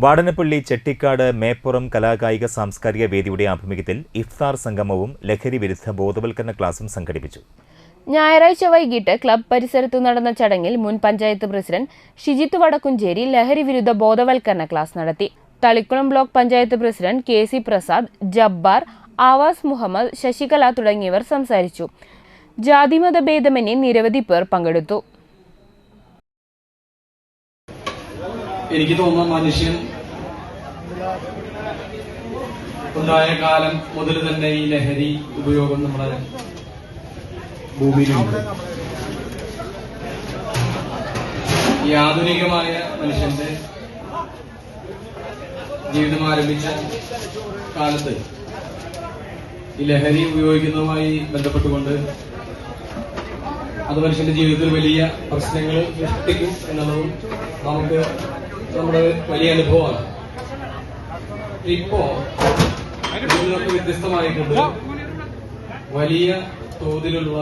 വാടനപ്പള്ളി ചെട്ടിക്കാട് മേപ്പുറം കലാകായിക സാംസ്കാരിക വേദിയുടെ ആഭിമുഖ്യത്തിൽ ഇഫ്താർ സംഗമവും ലഹരി വിരുദ്ധ ബോധവൽക്കരണ ക്ലാസും സംഘടിപ്പിച്ചു. ഞായറാഴ്ച വൈകിട്ട് ക്ലബ് പരിസരത്തു നടന്ന ചടങ്ങിൽ മുൻ പഞ്ചായത്ത് പ്രസിഡന്റ് ഷിജിത്ത് വടക്കുംചേരി ലഹരി വിരുദ്ധ ബോധവൽക്കരണ ക്ലാസ് നടത്തി. Thalikulam block panchayat president KC Prasad, Jabbar, Avas Muhammad, Sasikala തുടങ്ങിയവർ സംസാരിച്ചു. ജാതിമത ഭേദമന്യേ നിരവധി പേർ പങ്കെടുത്തു. എനിക്ക് തോന്നുന്ന മനുഷ്യൻ ഉണ്ടായ കാലം മുതൽ തന്നെ ഈ ലഹരി ഉപയോഗം നമ്മുടെ ഭൂമിയിലുണ്ട്. ഈ ആധുനികമായ മനുഷ്യന്റെ ജീവിതം ആരംഭിച്ച കാലത്ത് ഈ ലഹരി ഉപയോഗിക്കുന്നതുമായി ബന്ധപ്പെട്ടുകൊണ്ട് അത് മനുഷ്യന്റെ ജീവിതത്തിൽ വലിയ പ്രശ്നങ്ങൾ സൃഷ്ടിക്കും എന്നുള്ളതും നമുക്ക് നമ്മുടെ വലിയ അനുഭവമാണ്. ഇപ്പോ ഇതിൽ നിന്നൊക്കെ വ്യത്യസ്തമായിക്കൊണ്ട് വലിയ തോതിലുള്ള